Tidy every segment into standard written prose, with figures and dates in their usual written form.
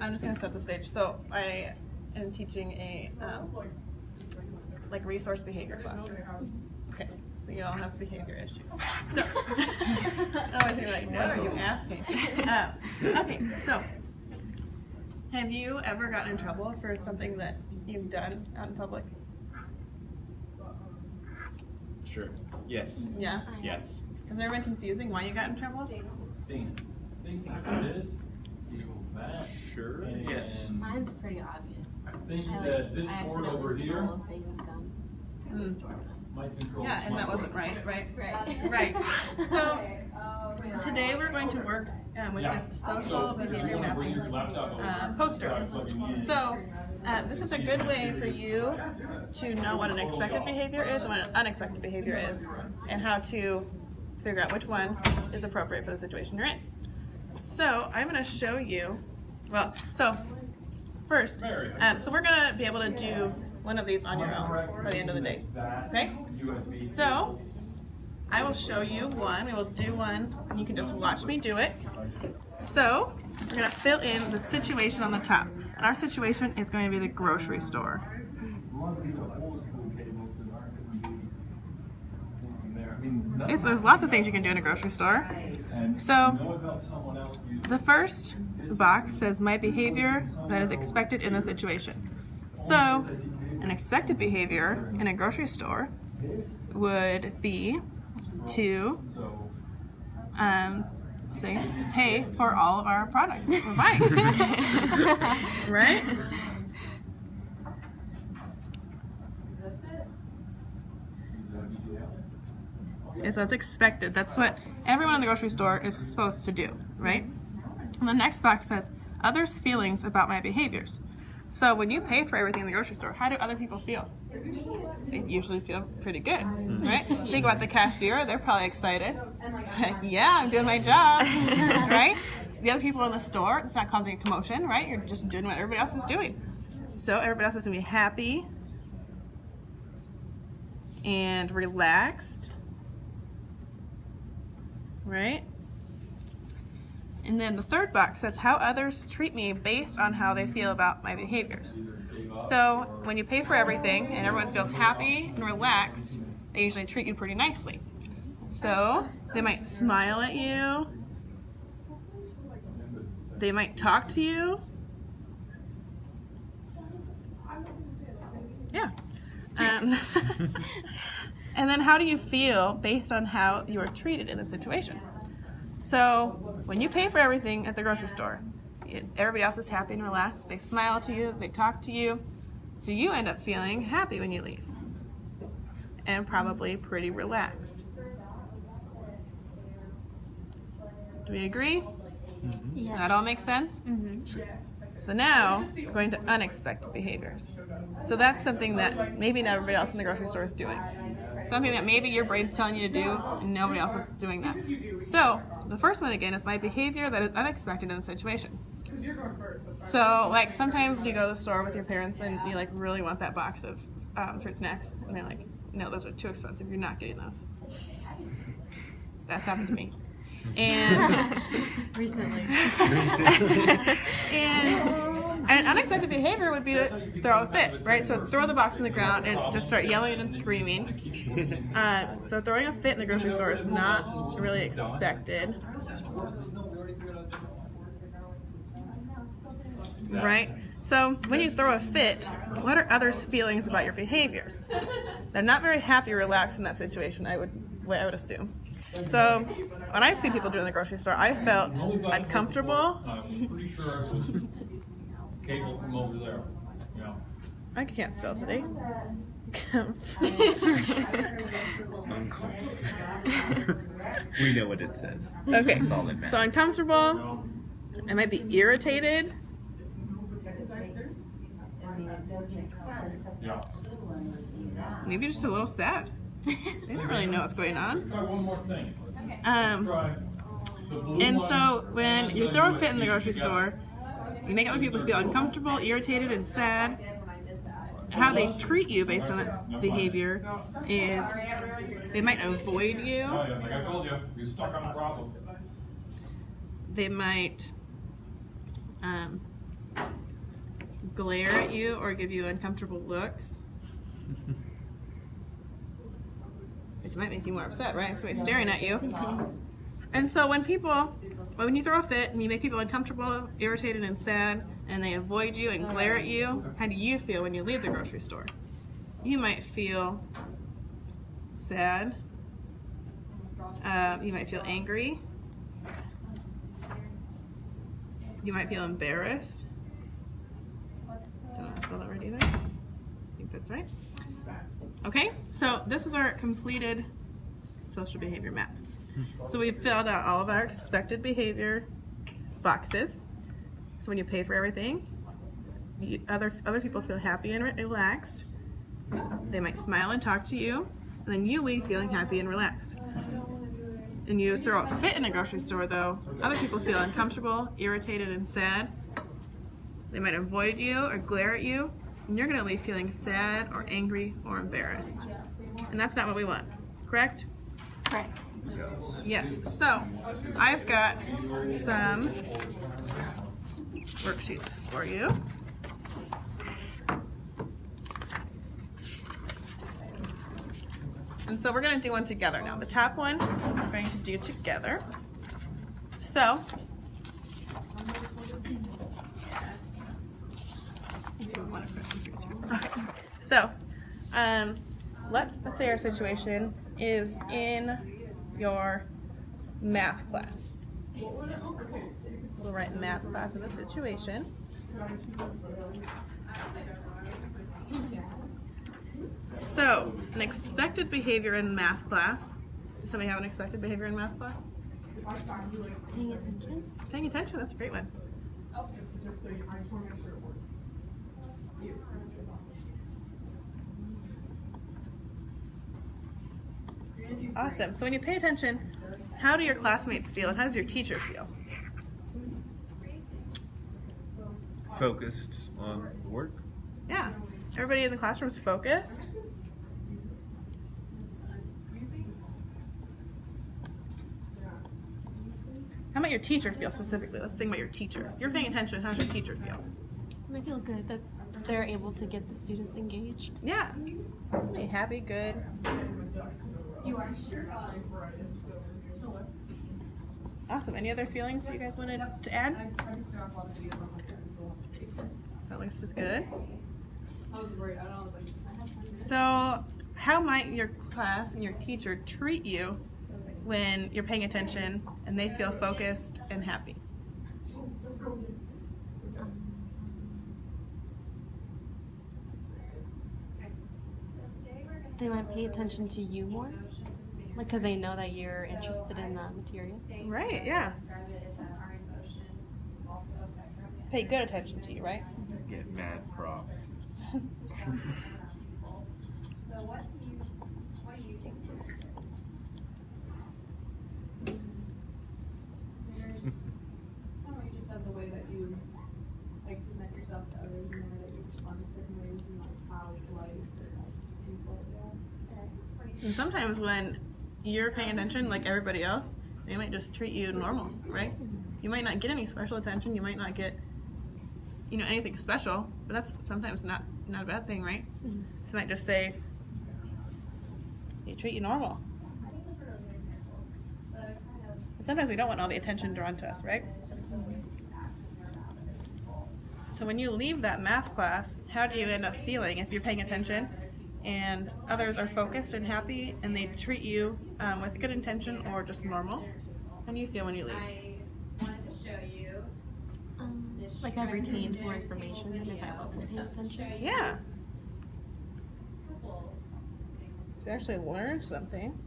I'm just going to set the stage. So I am teaching a like resource behavior class. Okay, so you all have behavior issues. So, oh, you're like, what are you asking? Okay, so have you ever gotten in trouble for something that you've done out in public? Sure. Yes. Yeah? Yes. Has there been confusing why you got in trouble? Think this, equals that. Sure. And Yes. Mine's pretty obvious. I think I that this I board over accidentally here stole a thing of gum from the store when I was might control. Yeah, and my that wasn't board. right. Right. Right. So today we're going to work with this social behavior mapping poster. So this is a good way for you to know what an expected behavior is and what an unexpected behavior is, and how to figure out which one is appropriate for the situation you're in. So I'm going to show you, well, so first, so we're going to be able to do one of these on your own by the end of the day, okay? So I will show you one, we will do one, and you can just watch me do it. So we're going to fill in the situation on the top, and our situation is going to be the grocery store. Okay, so there's lots of things you can do in a grocery store. So the first box says my behavior that is expected in the situation. So an expected behavior in a grocery store would be to say, pay for all of our products we're buying. Right? So that's expected. That's what everyone in the grocery store is supposed to do, right? And the next box says, others' feelings about my behaviors. So when you pay for everything in the grocery store, how do other people feel? They usually feel pretty good, right? Think about the cashier, they're probably excited. Yeah, I'm doing my job, right? The other people in the store, it's not causing a commotion, right? You're just doing what everybody else is doing. So everybody else is going to be happy and relaxed, right? And then the third box says how others treat me based on how they feel about my behaviors. So when you pay for everything and everyone feels happy and relaxed, they usually treat you pretty nicely. So they might smile at you, they might talk to you. Yeah. And then how do you feel based on how you are treated in the situation? So when you pay for everything at the grocery store, everybody else is happy and relaxed. They smile to you, they talk to you. So you end up feeling happy when you leave. And probably pretty relaxed. Do we agree? Mm-hmm. Yes. That all makes sense? Mm-hmm. So now we're going to unexpected behaviors. So that's something that maybe not everybody else in the grocery store is doing. Something that maybe your brain's telling you to do and nobody else is doing that. So the first one again is my behavior that is unexpected in the situation. So like sometimes you go to the store with your parents and you like really want that box of fruit snacks and they're like, no, those are too expensive, you're not getting those. That's happened to me. And Recently. and an unexpected behavior would be to throw a fit, right? So throw the box on the ground and just start yelling and screaming. So throwing a fit in the grocery store is not really expected, right? So when you throw a fit, what are others' feelings about your behaviors? They're not very happy or relaxed in that situation, I would assume. So when I've seen people do it in the grocery store, I felt uncomfortable. I'm pretty sure I was cable from over there. Yeah. I can't spell today. We know what it says. Okay, That's all that matters. so uncomfortable. I might be irritated. Yeah. Maybe just a little sad. They don't really know what's going on. Try one more thing. And so when you throw a fit in the grocery store, you make other people feel uncomfortable, irritated, and sad. How they treat you based on that behavior is they might avoid you. Like I told you, you're stuck on a problem. They might glare at you or give you uncomfortable looks. Which might make you more upset, right? Somebody's staring at you. And so when you throw a fit and you make people uncomfortable, irritated, and sad, and they avoid you and glare at you, how do you feel when you leave the grocery store? You might feel sad. You might feel angry. You might feel embarrassed. Don't know how to spell that right either. I think that's right. Okay, so this is our completed social behavior map. So we've filled out all of our expected behavior boxes. So when you pay for everything, other people feel happy and relaxed. They might smile and talk to you, and then you leave feeling happy and relaxed. And you throw a fit in a grocery store, though, other people feel uncomfortable, irritated, and sad. They might avoid you or glare at you, and you're going to leave feeling sad or angry or embarrassed. And that's not what we want, correct? Correct. Yes. So I've got some worksheets for you. And so we're going to do one together now. The top one we're going to do together. So let's say our situation is in your math class. We'll write math class in the situation. So, an expected behavior in math class. Does somebody have an expected behavior in math class? Paying attention. Paying attention, that's a great one. Awesome. So when you pay attention, how do your classmates feel and how does your teacher feel? Focused on work. Yeah. Everybody in the classroom is focused. How might your teacher feel specifically? Let's think about your teacher. You're paying attention. How does your teacher feel? It might feel good that they're able to get the students engaged. Yeah. Somebody happy, good. Awesome. Any other feelings that you guys wanted to add? That looks just good. So, how might your class and your teacher treat you when you're paying attention and they feel focused and happy? They might pay attention to you more, like because they know that you're interested in the material. Right, yeah. Pay good attention to you, right? Get mad props. So what do you think? You just said the way that you like present yourself to others, and the way that you respond to certain ways, and like how life or like people react. And sometimes when you're paying attention like everybody else, they might just treat you normal, right? You might not get any special attention, you might not get anything special, but that's sometimes not a bad thing, right? Mm-hmm. So they might just say, they treat you normal. I think those are really good examples. But kind of Sometimes we don't want all the attention drawn to us, right? So when you leave that math class, how do you end up feeling if you're paying attention and others are focused and happy and they treat you with good intention or just normal? How do you feel when you leave? I wanted to show you. Like I've retained more information than if I wasn't paying attention. Yeah. So you actually learned something.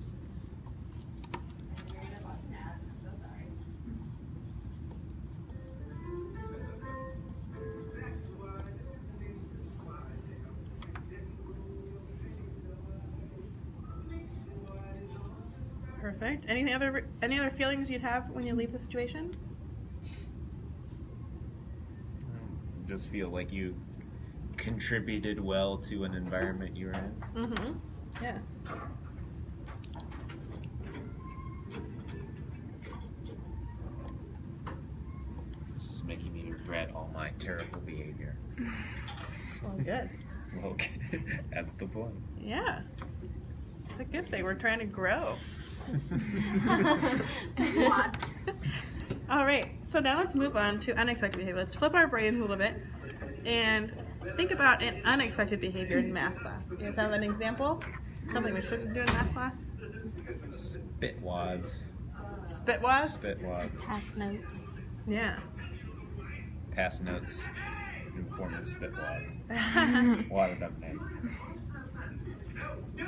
Perfect. Any other feelings you'd have when you leave the situation? Just feel like you contributed well to an environment you're in. Mm-hmm. Yeah. This is making me regret all my terrible behavior. Well, good. Well, that's the point. Yeah. It's a good thing. We're trying to grow. What? All right. So now let's move on to unexpected behavior. Let's flip our brains a little bit and think about an unexpected behavior in math class. You guys have an example? Something we shouldn't do in math class? Spitwads. Spitwads? Spitwads. Pass notes. Yeah. Pass notes in the form of spitwads. Wadded up notes.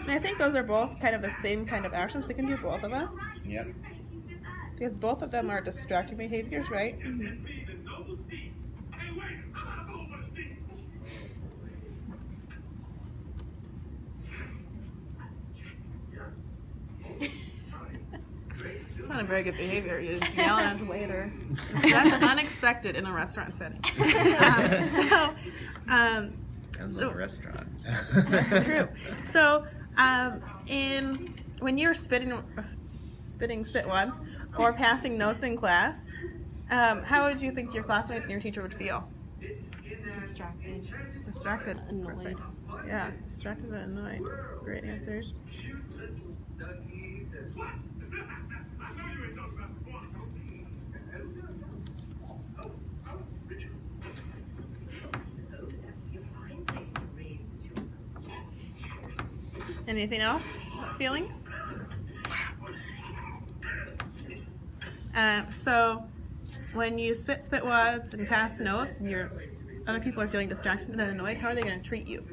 I think those are both kind of the same kind of actions. So you can do both of them. Yep. Because both of them are distracting behaviors, right? It's not a very good behavior. You're just yelling at the waiter. That's unexpected in a restaurant setting. And So- the restaurant. That's true. So, when you're spitting spitwads or passing notes in class, how would you think your classmates and your teacher would feel? Distracted. Distracted. Annoyed. Yeah, distracted and annoyed. Great answers. Anything else? Feelings? So, when you spitwads and pass notes, and other people are feeling distracted and annoyed, how are they going to treat you?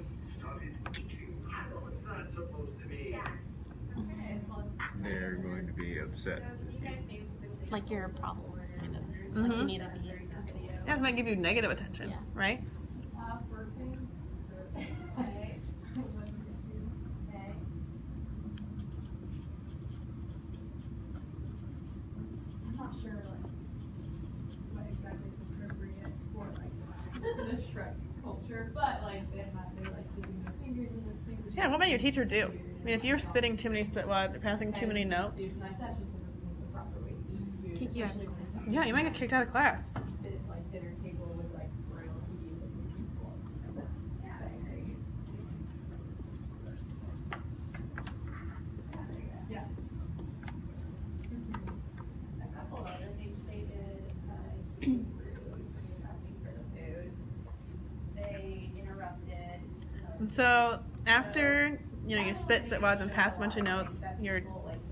They're going to be upset. Like you're a problem, kind of. Like you need to be. Yeah, it might give you negative attention, Yeah. right? I'm not sure what exactly is appropriate for the Shrek culture, but they dipping their fingers in the soup. Yeah, what might your teacher do? I mean, if you're spitting too many spitwads or passing too many notes, That just isn't the proper way to eat food. Kick you out of especially when it's yeah, you might get kicked out of class. dinner table with royalty and people. Yeah. A couple of other things they did, he was rude when he was asking for the food. They interrupted. And so after you spitwads and pass a bunch of notes, your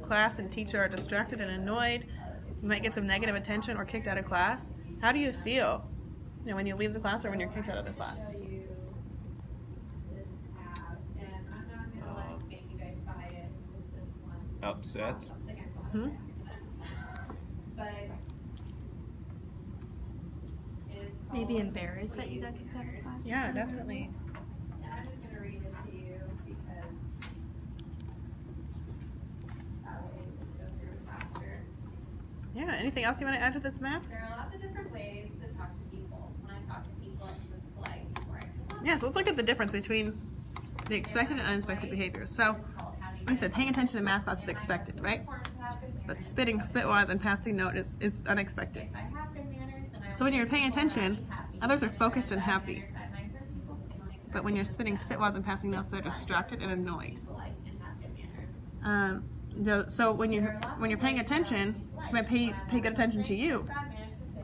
class and teacher are distracted and annoyed. You might get some negative attention or kicked out of class. How do you feel? When you leave the class or when you're kicked out of the class? Show you this app, and I'm not gonna make you guys buy it because this one. Upset. Something I bought Hmm? by accident. But it's Maybe called embarrassed that you got kicked out of Please class. Yeah, definitely. And I'm just gonna read it to you because that way we just go through it faster. Yeah, anything else you want to add to this map? There are lots of different ways to talk to people. When I talk to people, I'm polite before I come on. Yeah, so let's look at the difference between the expected and unexpected behaviors. So, It's called having like I said, paying attention to math class is expected, right? But spitwads and passing note is unexpected. If I have good manners, then I So when you're paying want people attention, around me happy. others are And if focused I and have bad happy. manners, I might hurt people's feelings. But when you're spitting spitwads and passing notes, they're distracted and annoyed. Polite and have good manners. So when you're paying attention, they might pay good attention to you,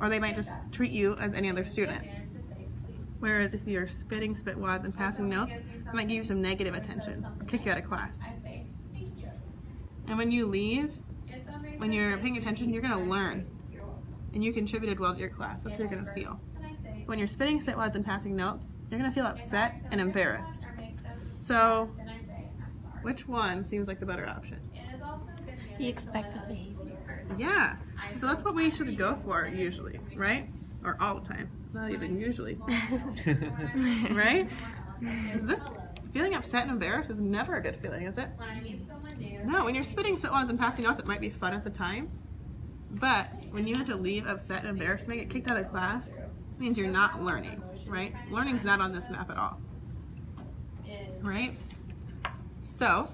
or they might just treat you as any other student. Whereas if you're spitting spitwads and passing notes, they might give you some negative attention, or kick you out of class. I say, thank you. And when you leave, If somebody when says you're thank paying you, attention, you're gonna learn, you're welcome. and you contributed well to your class. That's how you're gonna feel. And I say, When you're spitting spitwads and passing notes, you're gonna feel if I upset and accidentally embarrassed. or make them So, then I say, I'm sorry. which one seems like the better option? It is also good manners The to expected let other people behavior. first. Yeah. So that's what we should go for usually, right? Or all the time. Not even usually. Right? Is this feeling upset and embarrassed is never a good feeling, is it? When I meet someone new, No, when you're spitting spitwads and passing notes, it might be fun at the time. But when you have to leave upset and embarrassed and get kicked out of class, it means you're not learning, right? Learning's not on this map at all, is right? So,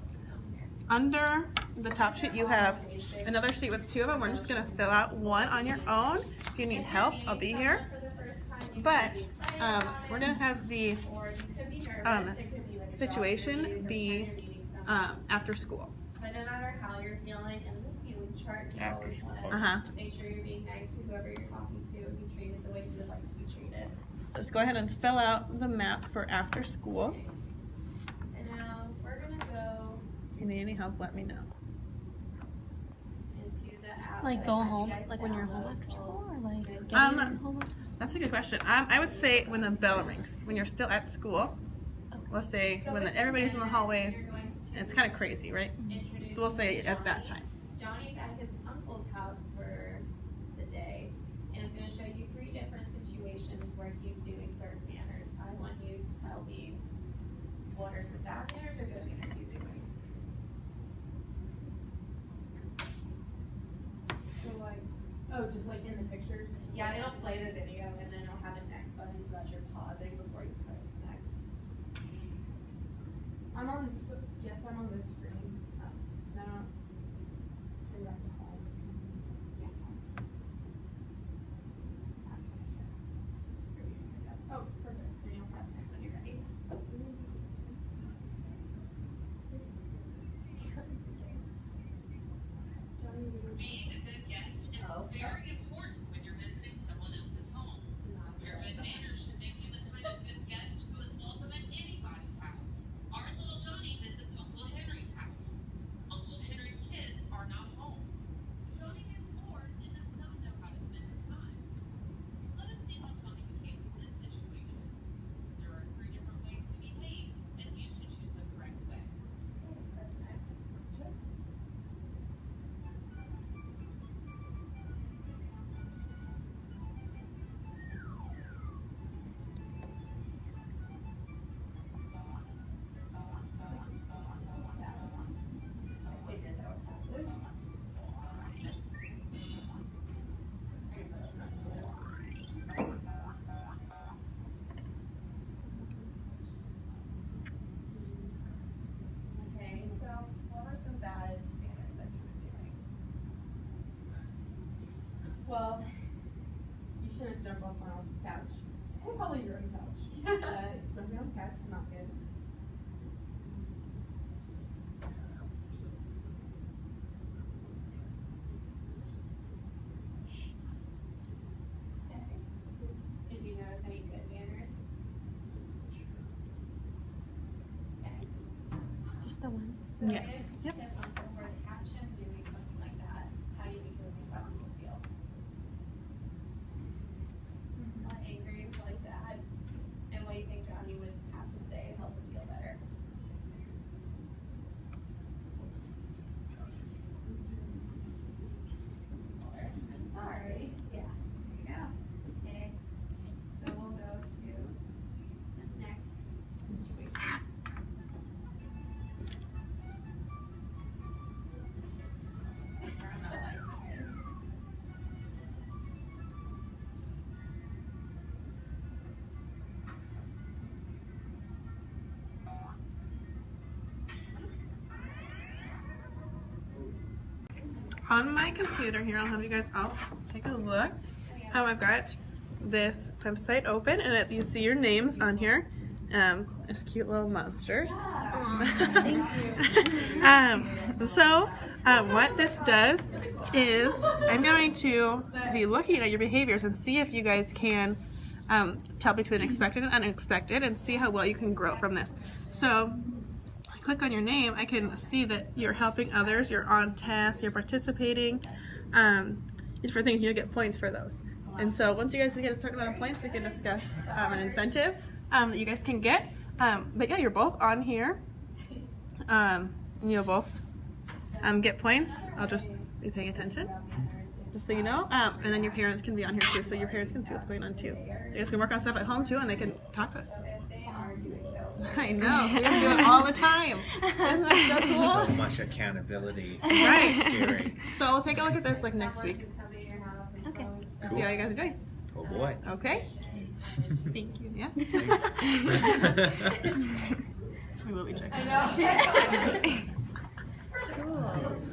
under the top sheet, you have another sheet with two of them. We're just going to fill out one on your own. If you need help, I'll be here. for the first time, you But we're gonna have the Or you could be nervous, it could be like a situation dog be or meeting someone. after school. But no matter how you're feeling, in this feeling chart, you After always school. want to make sure you're being nice to whoever you're talking to, be treated the way you would like to be treated. So just go ahead and fill out the map for after school. And now we're gonna go If you need any help, let me know. into the app. Like that go I have home, you guys like when you're home download. after school, or like getting Um, home after school? That's a good question. I would say when the bell rings, when you're still at school. We'll say So when with everybody's in the minutes, hallways. you're going to It's kind of crazy, right? introduce So we'll say you to at that Johnny. time. Johnny's at his uncle's house for the day, and it's gonna show you 3 different situations where he's doing certain manners. I want you to tell me what are some bad manners or good manners he's doing. So like, oh, just like in the pictures? Yeah, it'll play the video and then it'll have a next button so that you're pausing before you press next. I'm on, so, yes, I'm on this screen. Now, bring back to home. Oh, perfect. And you'll press next when you're ready. Being a good guest is very important when you're visiting someone else's home. Your good manners should make you the kind of good guest who is welcome at anybody's house. Our little Johnny visits Uncle Henry's house. Uncle Henry's kids are not home. Johnny gets bored and does not know how to spend his time. Let us see how Johnny behaves in this situation. There are 3 different ways to behave, and you should choose the correct way. Press next. Okay, so what were some bad manners that he was doing? Well, you shouldn't jump on someone else's couch. Or probably your own couch. Jumping on the couch is not good. Okay. Did you notice any good manners? Okay. Just the one. So Yeah. if Yep. his uncle were to catch him doing something like that, how do you think he would make that uncle feel? Probably angry, probably sad. And what do you think Johnny would have to say to help him feel better? Or, I'm sorry. Yeah, there you go. Okay. So we'll go to the next situation. Make sure I'm not like this. On my computer here, I'll have you guys all take a look. I've got this website open, and you see your names on here. As cute little monsters. What this does is I'm going to be looking at your behaviors and see if you guys can tell between expected and unexpected, and see how well you can grow from this. So click on your name, I can see that you're helping others, you're on task, you're participating. For things, you'll get points for those. And so once you guys get a certain amount of points, we can discuss an incentive that you guys can get. But yeah, you're both on here. And you'll both get points. I'll just be paying attention, just so you know. And then your parents can be on here too, so your parents can see what's going on too. So you guys can work on stuff at home too, and they can talk to us. If they are doing so. I know, so you're gonna do it all the time. Isn't that so So cool? much accountability. Right. Scary. So we'll take a look at this like next week. Just coming to your house and Okay. throwing stuff. See how you guys are doing. Oh boy. Okay? Thank you. Yeah. Thanks. We will be checking. I know. Cool.